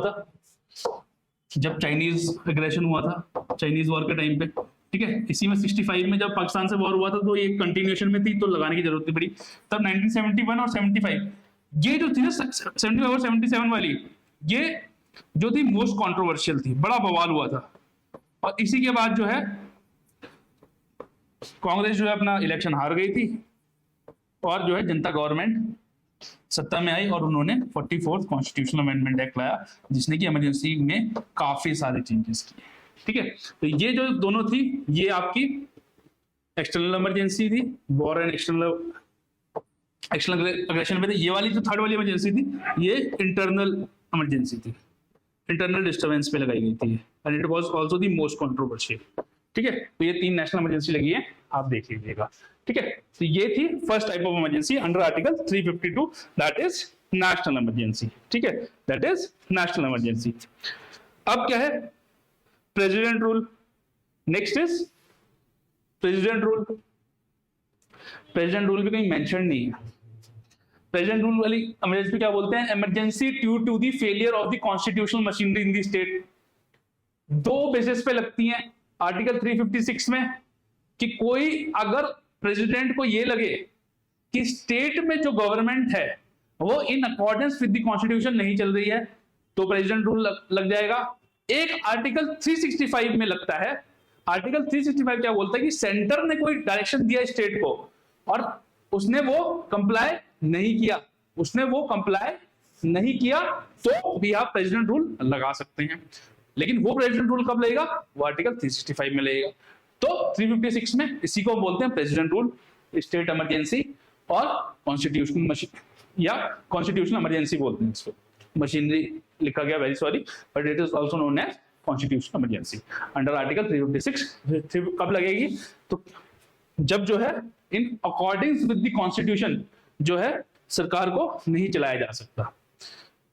Speaker 1: था, चाइनीज वॉर के टाइम पे, ठीक है। इसी में 65 में जब पाकिस्तान से वॉर हुआ था तो ये कंटिन्यूएशन में थी, तो लगाने की जरूरत नहीं पड़ी। तब 1971 और 75 ये जो थी ना, 75 और 77 वाली, ये जो थी मोस्ट कंट्रोवर्शियल थी, बड़ा बवाल हुआ था। और इसी के बाद जो है कांग्रेस जो है अपना इलेक्शन हार गई थी और जो है जनता गवर्नमेंट सत्ता में आई और उन्होंने 44th कॉन्स्टिट्यूशनल अमेंडमेंट एक्ट लाया, जिसने की इमरजेंसी में काफी सारे चेंजेस किए, ठीक है। तो ये जो दोनों थी, ये आपकी एक्सटर्नल इमरजेंसी थी, वॉर एंड एक्सटर्नल अग्रेशन में थी। ये वाली जो थर्ड वाली इमरजेंसी थी, ये इंटरनल इमरजेंसी थी, इंटरनल डिस्टर्बेंस पे लगाई गई थी and it was also the most controversial, ठीक है। तो ये 3 नेशनल इमरजेंसी लगी है, आप देख लीजिएगा, ठीक है। तो ये थी first type of emergency under article 352, that is national emergency, ठीक है, दैट इज नेशनल इमरजेंसी। अब क्या है? President rule. Next is president rule. President rule भी कहीं मेंशन नहीं है। प्रेसिडेंट रूल वाली इमरजेंसी क्या बोलते हैं? Emergency due to the failure of the constitutional machinery in the state. 2 basis पे लगती हैं आर्टिकल 356 में कि कोई अगर प्रेसिडेंट को ये लगे कि स्टेट में जो गवर्नमेंट है वो इन अकॉर्डेंस विद द कॉन्स्टिट्यूशन नहीं चल रही है, तो प्रेसिडेंट रूल लग जाएगा। एक आर्टिकल 365 में लगता है। आर्टिकल 365 क्या बोलता है कि सेंटर ने कोई डायरेक्शन दिया स्टेट को और उसने वो कंप्लाई नहीं किया, तो भी आप प्रेसिडेंट रूल लगा सकते हैं। लेकिन वो प्रेसिडेंट रूल कब लगेगा? वो आर्टिकल 365 में लगेगा। तो 356 में इसी को बोलते हैं प्रेसिडेंट रूल, स्टेट इमरजेंसी और कॉन्स्टिट्यूशनल मशीन या कॉन्स्टिट्यूशनल इमरजेंसी बोलते हैं इसको। मशीनरी लिखा गया, very sorry, but it is also known as constitutional emergency under article 356। कब लगेगी? तो जब जो है in according with the constitution जो है सरकार को नहीं चलाया जा सकता।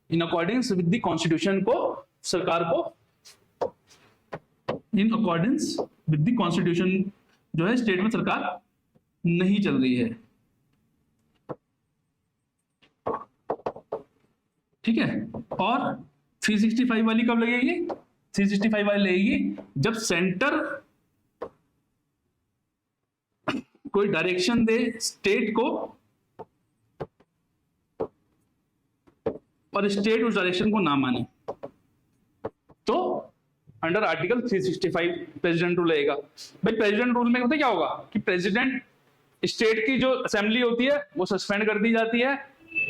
Speaker 1: In according with the constitution को सरकार को, in accordance with the constitution जो है स्टेट में सरकार नहीं चल रही है, ठीक है। और 365 वाली कब लगेगी? 365 वाली लगेगी जब सेंटर कोई डायरेक्शन दे स्टेट को और स्टेट उस डायरेक्शन को ना माने, तो अंडर आर्टिकल 365 प्रेसिडेंट रूल लगेगा। भाई प्रेसिडेंट रूल में पता क्या होगा कि प्रेसिडेंट, स्टेट की जो असेंबली होती है वो सस्पेंड कर दी जाती है,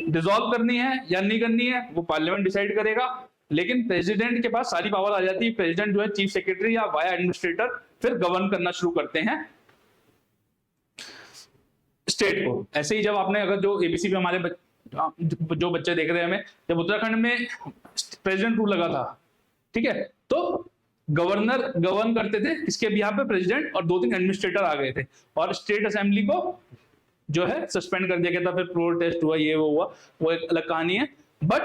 Speaker 1: डिसॉल्व करनी है या नहीं करनी है वो पार्लियामेंट डिसाइड करेगा, लेकिन प्रेसिडेंट के पास सारी पावर आ जाती है। प्रेसिडेंट जो है चीफ सेक्रेटरी या वाया एडमिनिस्ट्रेटर फिर गवर्न करना शुरू करते हैं स्टेट को। ऐसे ही जब आपने अगर जो एबीसी पे हमारे जो बच्चे देख रहे हैं हमें, जब उत्तराखंड में प्रेसिडेंट रूल लगा था, ठीक है, तो गवर्नर गवर्न करते थे, इसके बिहाफ पे प्रेसिडेंट और 2-3 एडमिनिस्ट्रेटर आ गए थे और स्टेट असेंबली को जो है सस्पेंड कर दिया गया था। फिर प्रोटेस्ट हुआ, ये वो हुआ, वो एक अलग कहानी है। बट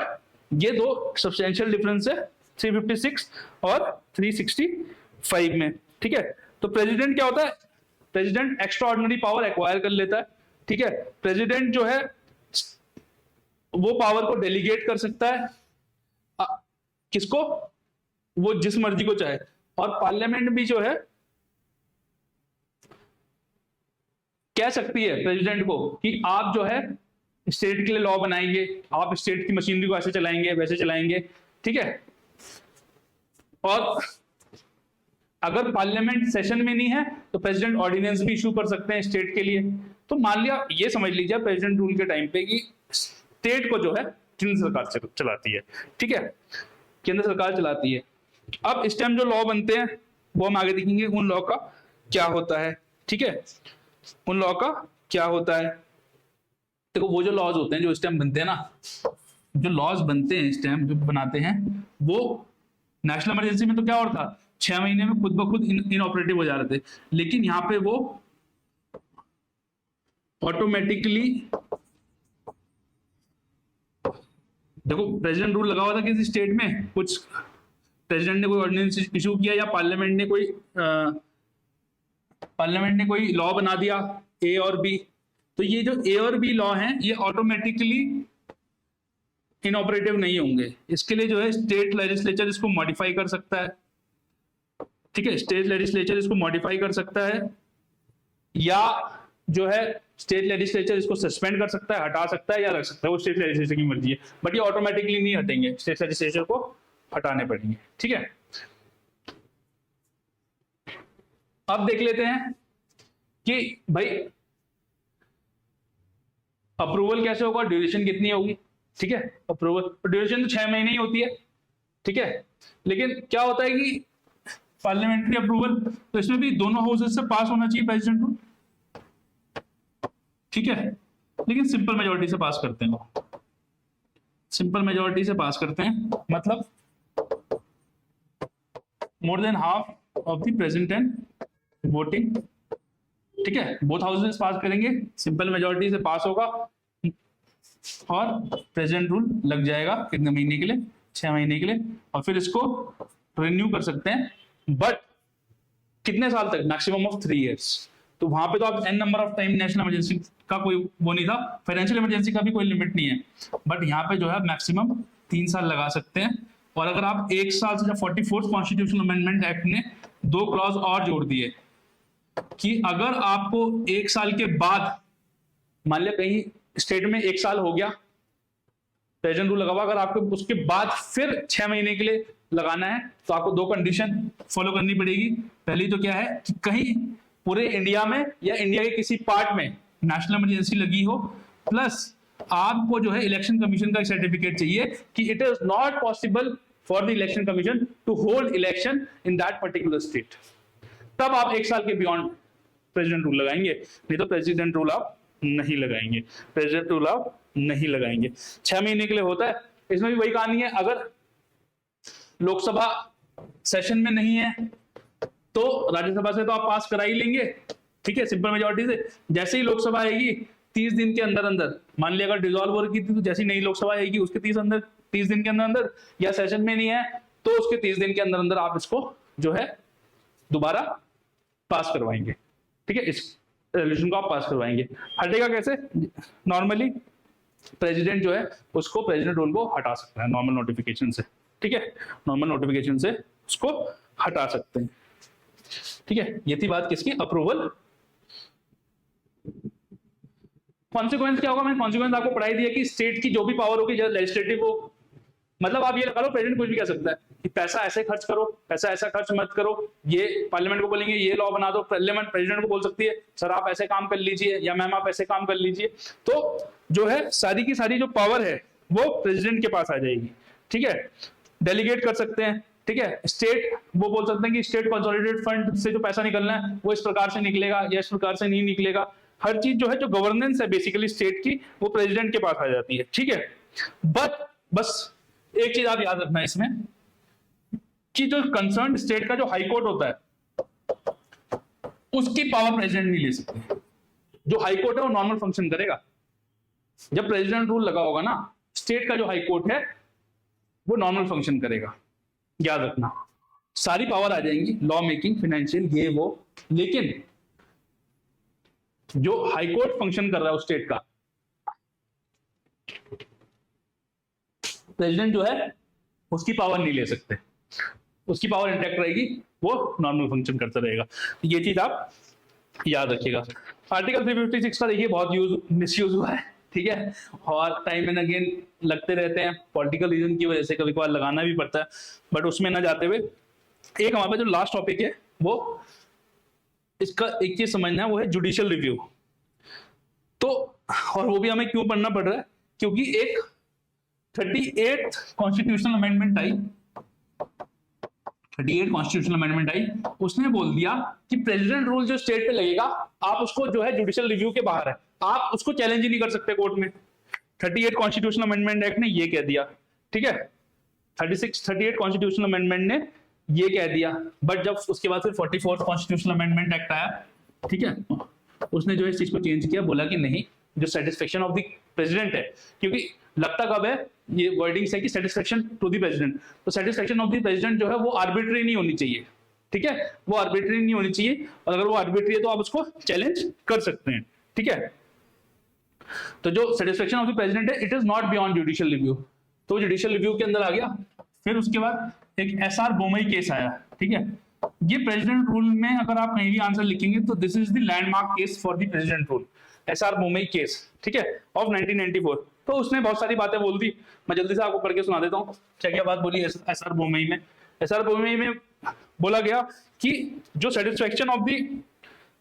Speaker 1: ये 2 सब्सटेंशियल डिफरेंस है 356 और 365 में, ठीक है। तो प्रेसिडेंट क्या होता है? President extra ordinary power acquire कर लेता है, ठीक है। प्रेसिडेंट जो है वो पावर को डेलीगेट कर सकता है किसको? वो जिस मर्जी को चाहे। और पार्लियामेंट भी जो है कह सकती है प्रेसिडेंट को कि आप जो है स्टेट के लिए लॉ बनाएंगे, आप स्टेट की मशीनरी को ऐसे चलाएंगे, वैसे चलाएंगे, ठीक है। और अगर पार्लियामेंट सेशन में नहीं है तो प्रेसिडेंट ऑर्डिनेंस भी इशू कर सकते हैं स्टेट के लिए। तो मान लिया, ये समझ लीजिए प्रेसिडेंट रूल के टाइम पे कि स्टेट को जो है केंद्र सरकार चलाती है, ठीक है, केंद्र सरकार चलाती है। अब इस टाइम जो लॉ बनते हैं वो हम आगे देखेंगे उन लॉ का क्या होता है, ठीक है, उन लॉ का क्या होता है। देखो वो जो लॉज होते हैं जो इस टाइम बनते हैं ना, जो लॉज बनते हैं इस टाइम जो बनाते हैं, वो नेशनल इमरजेंसी में तो क्या और था, 6 महीने में खुद ब खुद इनऑपरेटिव हो जा रहे थे, लेकिन यहाँ पे वो ऑटोमेटिकली, देखो प्रेसिडेंट रूल लगा हुआ था किसी स्टेट में, कुछ प्रेसिडेंट ने कोई ऑर्डिनेंस इशू किया या पार्लियामेंट ने कोई लॉ बना दिया ए और बी, तो ये जो ए और बी लॉ हैं ये ऑटोमेटिकली इनऑपरेटिव नहीं होंगे। इसके लिए जो है स्टेट लेजिस्लेचर इसको मॉडिफाई कर सकता है, ठीक है, स्टेट लेजिस्लेचर इसको मॉडिफाई कर सकता है, या जो है स्टेट लेजिस्लेचर इसको सस्पेंड कर सकता है, हटा सकता है या रख सकता है, वो स्टेट लेजिस्लेचर की मर्जी है, बट ये ऑटोमेटिकली नहीं हटेंगे, स्टेट लेजिस्लेचर को हटाने पड़ेंगे, ठीक है। अब देख लेते हैं कि भाई अप्रूवल कैसे होगा, ड्यूरेशन कितनी होगी, ठीक है, अप्रूवल ड्यूरेशन तो 6 महीने ही होती है, ठीक है, लेकिन क्या होता है कि पार्लियामेंट्री अप्रूवल, तो इसमें भी दोनों हाउसेज से पास होना चाहिए प्रेसिडेंट रूल, ठीक है, लेकिन सिंपल मेजोरिटी से पास करते हैं वो, सिंपल मेजोरिटी से पास करते हैं, मतलब more than half of the present and voting, ठीक है, बोथ हाउसेज पास करेंगे, सिंपल मेजोरिटी से पास होगा और प्रेसिडेंट रूल लग जाएगा कितने महीने के लिए, 6 महीने के लिए, और फिर इसको रिन्यू कर सकते हैं, बट कितने साल तक, मैक्सिमम ऑफ 3 years। तो वहां पे तो आप an number of time national emergency का कोई वो नहीं था, फाइनेंशियल इमरजेंसी का भी कोई लिमिट नहीं है, बट यहाँ पे जो है मैक्सिमम 3 साल लगा सकते हैं। और अगर आप 1 साल से, 44th कॉन्स्टिट्यूशनल अमेंडमेंट एक्ट ने 2 क्लॉज और जोड़ दिए कि अगर आपको 1 साल के बाद, मान लिया कहीं स्टेट में 1 साल हो गया प्रेजेंट रूल लगा हुआ, अगर आपको उसके बाद फिर 6 महीने के लिए लगाना है तो आपको 2 कंडीशन फॉलो करनी पड़ेगी। पहली तो क्या है कि कहीं पूरे इंडिया में या इंडिया के किसी पार्ट में नेशनल इमरजेंसी लगी हो, प्लस आपको जो है इलेक्शन कमीशन का सर्टिफिकेट चाहिए कि it is not possible for the election commission to hold election in that particular state, तब आप 1 साल के बियॉन्ड प्रेसिडेंट रूल लगाएंगे, नहीं तो प्रेसिडेंट रूल आप नहीं लगाएंगे, प्रेसिडेंट रूल आप नहीं लगाएंगे। 6 महीने के लिए होता है। इसमें भी वही कहानी है, अगर लोकसभा सेशन में नहीं है तो राज्यसभा से तो आप पास करा ही लेंगे, ठीक है, सिंपल मेजोरिटी से। जैसे ही लोकसभा आएगी 30 दिन के अंदर अंदर, मान लिया अगर डिसॉल्व हो रही थी तो जैसी नई लोकसभा आएगी उसके 30 दिन के अंदर अंदर, या सेशन में नहीं है तो उसके 30 दिन के अंदर अंदर आप इसको जो है दोबारा पास करवाएंगे, ठीक है, इस रेजोल्यूशन को आप पास करवाएंगे। हटेगा कैसे, नॉर्मली प्रेसिडेंट जो है उसको प्रेसिडेंट रूल को हटा सकता है नॉर्मल नोटिफिकेशन से, ठीक है, नॉर्मल नोटिफिकेशन से उसको हटा सकते हैं, ठीक है। ये थी बात किसकी, अप्रूवल। कॉन्सिक्वेंस क्या होगा, मैंने कॉन्सिक्वेंस आपको पढ़ाई दिया कि स्टेट की जो भी पावर होगी, जैसे लेजिस्लेटिव हो, मतलब आप ये लगा लो प्रेसिडेंट कुछ भी कह सकता है कि पैसा ऐसे खर्च करो, पैसा ऐसा खर्च मत करो, ये पार्लियामेंट को बोलेंगे ये लॉ बना दो, पार्लियामेंट प्रेसिडेंट को बोल सकती है सर आप ऐसे काम कर लीजिए या मैम आप ऐसे काम कर लीजिए। तो जो है सारी की सारी जो पावर है वो प्रेसिडेंट के पास आ जाएगी, ठीक है। डेलीगेट कर सकते हैं, ठीक है। स्टेट वो बोल सकते हैं कि स्टेट कंसोलिडेटेड फंड से जो पैसा निकलना है वो इस प्रकार से निकलेगा या इस प्रकार से नहीं निकलेगा। हर चीज जो है जो गवर्नेंस है बेसिकली स्टेट की वो प्रेसिडेंट के पास आ जाती है, ठीक है। बट बस एक चीज आप याद रखना इसमें कि जो कंसर्न स्टेट का जो हाई कोर्ट होता है उसकी पावर प्रेसिडेंट नहीं ले सकते। जो हाई कोर्ट है वो नॉर्मल फंक्शन करेगा। जब प्रेसिडेंट रूल लगा होगा ना, स्टेट का जो हाई कोर्ट है वो नॉर्मल फंक्शन करेगा, याद रखना। सारी पावर आ जाएंगी, लॉ मेकिंग, फाइनेंशियल, ये वो, लेकिन जो हाई कोर्ट फंक्शन कर रहा है उस स्टेट का, प्रेसिडेंट जो है उसकी पावर नहीं ले सकते, उसकी पावर इंटैक्ट रहेगी, वो नॉर्मल फंक्शन करता रहेगा। ये चीज आप याद रखिएगा। आर्टिकल 356 का देखिए बहुत मिसयूज हुआ है, ठीक है, और टाइम एंड अगेन लगते रहते हैं, पॉलिटिकल रीजन की वजह से कभी कभार लगाना भी पड़ता है, बट उसमें ना जाते हुए एक हमारे पास जो लास्ट टॉपिक है वो इसका एक चीज समझना है, वो है जुडिशियल रिव्यू। तो और वो भी हमें क्यों पढ़ना पड़ रहा है, क्योंकि एक 38 कॉन्स्टिट्यूशनल अमेंडमेंट आई, 38 कॉन्स्टिट्यूशनल अमेंडमेंट आई, उसने बोल दिया कि प्रेसिडेंट रूल जो स्टेट पे लगेगा आप उसको जो है जुडिशियल रिव्यू के बाहर है, आप उसको चैलेंज ही नहीं कर सकते कोर्ट में। 38 कॉन्स्टिट्यूशनल अमेंडमेंट एक्ट ने ये कह दिया, ठीक है, 38 कॉन्स्टिट्यूशनल अमेंडमेंट ने ये कह दिया। बट जब उसके बाद फिर 44 कॉन्स्टिट्यूशनल अमेंडमेंट एक्ट आया, ठीक है, उसने जो इस चीज को चेंज किया, बोला कि नहीं, जो सेटिस्फेक्शन ऑफ द प्रेसिडेंट है, क्योंकि लगता कब है, ये वर्डिंग्स है कि सेटिस्फेक्शन टू द प्रेसिडेंट, तो सेटिस्फेक्शन ऑफ द प्रेसिडेंट जो है वो आर्बिट्री नहीं होनी चाहिए, ठीक है, वो आर्बिट्री नहीं होनी चाहिए, और अगर वो आर्बिट्री है तो आप उसको चैलेंज कर सकते हैं, ठीक है। तो जो सेटिस्फेक्शन ऑफ द प्रेसिडेंट है, it is not beyond judicial review, तो जुडिशियल रिव्यू के अंदर आ गया। फिर उसके बाद एक एसआर बोमई केस आया, ठीक है, ये प्रेसिडेंट रूल में अगर आप कहीं भी आंसर लिखेंगे तो this is the landmark case for the president rule, SR Bommai case, ठीक है, ऑफ 1994। तो उसने बहुत सारी बातें बोल दी, मैं जल्दी से आपको पढ़ के सुना देता हूँ क्या क्या बात बोली एसआर बोमई में। एसआर बोमई में बोला गया कि जो सेटिस्फेक्शन ऑफ द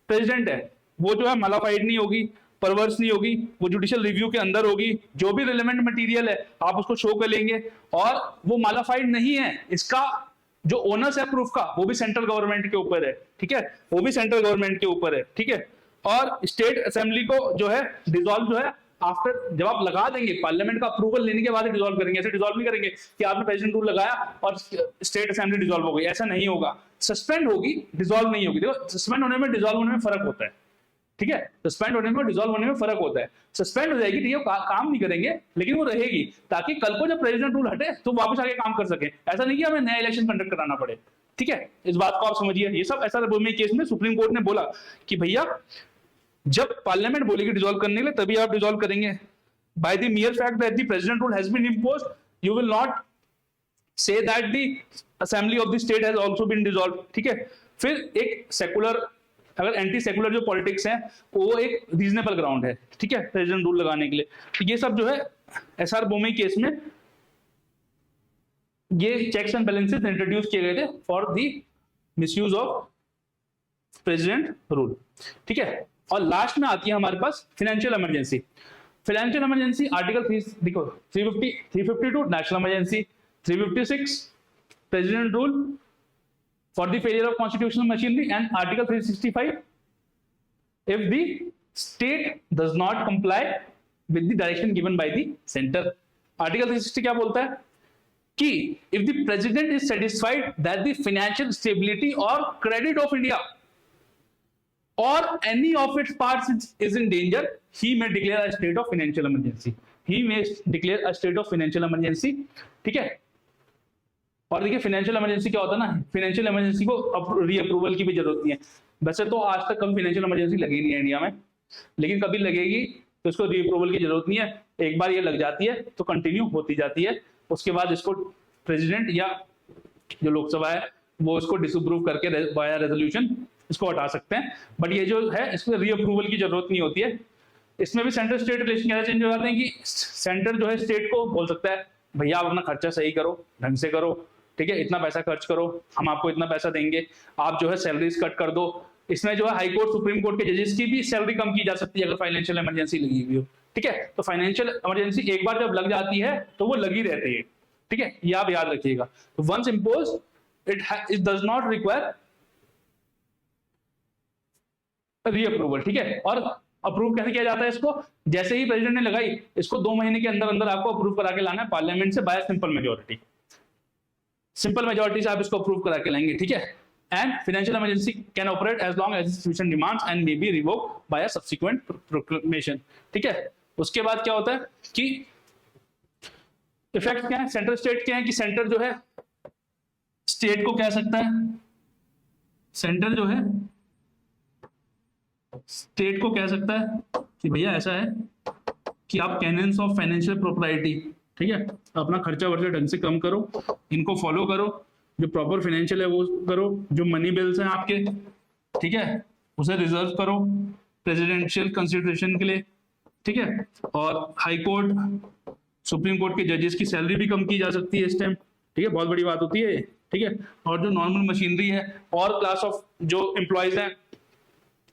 Speaker 1: प्रेसिडेंट है वो जो है मलाफाइड नहीं होगी, परवर्स नहीं होगी, वो जुडिशियल रिव्यू के अंदर होगी, जो भी रिलेवेंट मटेरियल है आप उसको शो कर लेंगे, और वो मलाफाइड नहीं है, इसका जो ओनर्स है प्रूफ का वो भी सेंट्रल गवर्नमेंट के ऊपर है, ठीक है, वो भी सेंट्रल गवर्नमेंट के ऊपर है, ठीक है। और स्टेट असेंबली को जो है डिसॉल्व जो है आफ्टर, जब आप लगा देंगे पार्लियामेंट का अप्रूवल लेने के बाद डिसॉल्व करेंगे, ऐसे डिसॉल्व नहीं करेंगे कि आपने प्रेसिडेंट रूल लगाया और स्टेट असेंबली डिसॉल्व हो गई, ऐसा नहीं होगा, सस्पेंड होगी, डिसॉल्व नहीं होगी। देखो सस्पेंड होने में डिसॉल्व होने में फर्क होता है, ठीक है, सस्पेंड होने में डिसॉल्व होने में फर्क होता है। सस्पेंड हो जाएगी, ठीक है, काम नहीं करेंगे, लेकिन वो रहेगी, ताकि कल को जब प्रेसिडेंट रूल हटे तो वापस आके काम कर सके, ऐसा नहीं कि हमें नया इलेक्शन कंडक्ट कराना पड़े, ठीक है, इस बात को आप समझिए। ये सब एसआर बोमई केस में सुप्रीम कोर्ट ने बोला कि भैया जब पार्लियामेंट बोलेगी डिसॉल्व करने के लिए तभी आप डिसॉल्व करेंगे। By the mere fact that the president rule has been imposed, you will not say that the assembly of the state has also been dissolve, ठीक है। फिर एक सेकुलर, अगर एंटी सेकुलर जो पॉलिटिक्स है वो एक रीजनेबल ग्राउंड है, ठीक है, प्रेसिडेंट रूल लगाने के लिए। तो ये सब जो है एसआर बोमई केस में ये चेक्स एंड बैलेंसेस इंट्रोड्यूस किए गए थे for the misuse of president rule, ठीक है। और लास्ट में आती है हमारे पास financial emergency. Financial emergency article 3 देखो 350 352 national emergency, 356 president rule for the failure of constitutional machinery, and article 365 if the state does not comply with the direction given by the center। article 360 क्या बोलता है कि if the president is satisfied that the financial stability or credit of India or any of its parts is in danger, he may declare a state of financial emergency, he may declare a state of financial emergency, ठीक है। और देखिए financial emergency क्या होता है ना, financial emergency को रीअप्रूवल की भी जरूरत नहीं है। वैसे तो आज तक कभी फाइनेंशियल इमरजेंसी लगी नहीं है इंडिया में, लेकिन कभी लगेगी तो इसको रीअप्रूवल की जरूरत नहीं है। एक बार ये लग जाती है तो कंटिन्यू होती जाती है, उसके बाद इसको प्रेसिडेंट या जो लोकसभा है वो इसको डिसअप्रूव करके वाया रेजोल्यूशन इसको हटा सकते हैं। बट ये जो है इसको रीअप्रूवल की जरूरत नहीं होती है। इसमें भी सेंटर स्टेट रिलेशन कैसे चेंज हो जाते हैं कि सेंटर जो है स्टेट को बोल सकता है भैया आप अपना खर्चा सही करो, ढंग से करो, ठीक है, इतना पैसा खर्च करो, हम आपको इतना पैसा देंगे, आप जो है सैलरीज कट कर दो। इसमें जो है हाई कोर्ट सुप्रीम कोर्ट के जजेस की भी सैलरी कम की जा सकती है अगर फाइनेंशियल इमरजेंसी लगी हुई हो, ठीक है। तो फाइनेंशियल इमरजेंसी एक बार जब लग जाती है तो वो लगी रहती है, ठीक है, ये आप याद रखिएगा। Once impose it does not require reapproval, ठीक है। और अप्रूव कैसे किया जाता है इसको, जैसे ही प्रेसिडेंट ने लगाई इसको 2 महीने के अंदर अंदर आपको अप्रूव करा के लाना है पार्लियामेंट से by simple majority. Simple majority से आप इसको अप्रूव करा के लाएंगे, ठीक है। And financial emergency can operate as long as situation demands and may be revoked by a subsequent proclamation, ठीक है। उसके बाद क्या होता है कि इफेक्ट क्या है, सेंट्रल स्टेट क्या है कि सेंटर जो है स्टेट को कह सकता है, सेंटर जो है स्टेट को कह सकता है कि भैया ऐसा है कि आप कैनन्स ऑफ फाइनेंशियल प्रोप्राइटी, ठीक है, अपना खर्चा वर्चा ढंग से कम करो, इनको फॉलो करो, जो प्रॉपर फाइनेंशियल है वो करो, जो मनी बिल्स हैं आपके, ठीक है, उसे रिजर्व करो प्रेसिडेंशियल कंसिडरेशन के लिए, ठीक है। और हाई कोर्ट सुप्रीम कोर्ट के जजेस की सैलरी भी कम की जा सकती है इस टाइम, ठीक है, बहुत बड़ी बात होती है, ठीक है। और जो नॉर्मल मशीनरी है और क्लास ऑफ जो एम्प्लॉयज हैं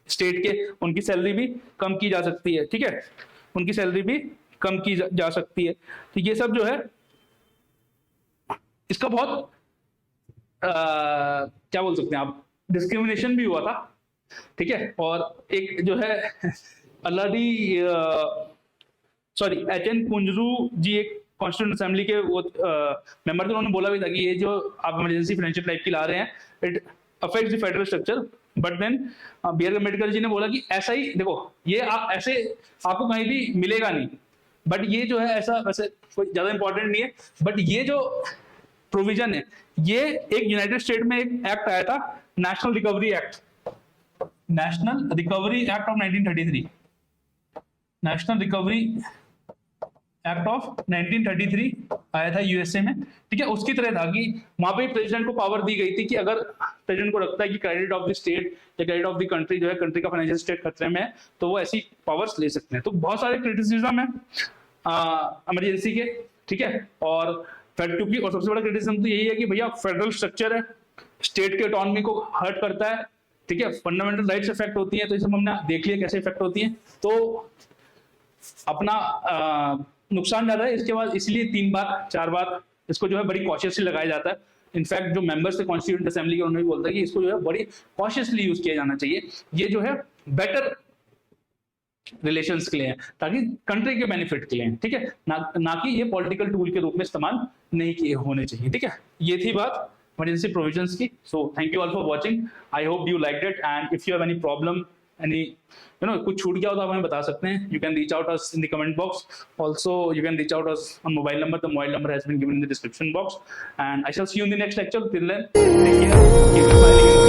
Speaker 1: स्टेट के उनकी सैलरी भी कम की जा सकती है, ठीक है, उनकी सैलरी भी कम की जा सकती है। तो ये सब जो है इसका बहुत क्या बोल सकते हैं आप, डिस्क्रिमिनेशन भी हुआ था, ठीक है। और एक जो है अल्लादी सॉरी एच.एन. कुंजरू जी एक कॉन्स्टिट्यूंट असेंबली के वो मेंबर थे, उन्होंने बोला भी था कि ये जो आप इमरजेंसी फाइनेंशियल टाइप की ला रहे हैं it affects the federal structure, but then B R. Ambedkar ji ने बोला कि ऐसा ही देखो, ये ऐसे आपको कहीं भी मिलेगा नहीं, बट ये जो है ऐसा वैसे कोई ज्यादा इंपॉर्टेंट नहीं है, बट ये जो प्रोविजन है ये एक यूनाइटेड स्टेट में एक एक्ट आया था, national recovery act, national recovery act of 1933, national recovery act of 1933 आया था यूएसए में, ठीक है। उसकी तरह था कि वहां पे प्रेसिडेंट को पावर दी गई थी कि अगर प्रेसिडेंट को लगता है कि क्रेडिट ऑफ द स्टेट या क्रेडिट ऑफ द कंट्री जो है, कंट्री का फाइनेंशियल स्टेट खतरे में है, तो वो ऐसी पावर्स ले सकते हैं। तो बहुत सारे क्रिटिसिज्म है इमरजेंसी के, ठीक है। और क्योंकि और सबसे बड़ा क्रिटिसिज्म तो यही है कि भैया फेडरल स्ट्रक्चर है, स्टेट के ऑटोनॉमी को हर्ट करता है, ठीक है, फंडामेंटल राइट्स इफेक्ट होती है। तो इसे हमने देख लिया कैसे इफेक्ट होती है, तो अपना नुकसान ज्यादा है इसके बाद, इसलिए 3 बार 4 बार इसको जो है बड़ी कॉशियसली लगाया जाता है। इनफैक्ट जो मेंबर्स थे कॉन्स्टिट्यूएंट असेंबली के, उन्होंने भी बोलता है कि इसको जो है बड़ी कॉशियसली यूज किया जाना चाहिए, ये जो है बेटर रिलेशंस के लिए है, ताकि कंट्री के बेनिफिट के लिए है, ठीक है, ना कि ये पॉलिटिकल टूल के रूप में इस्तेमाल नहीं किए होने चाहिए, ठीक है। ये थी बात इमरजेंसी प्रोविजंस की। So thank you all for watching, I hope you liked it, and if you have any problem, any कुछ छूट गया हो तो आप हमें बता सकते हैं। You can reach out us in the comment box, also you can reach out us on mobile number, the mobile number has been given in the description box, and I shall see you in the next lecture. Till then take care, keep smiling.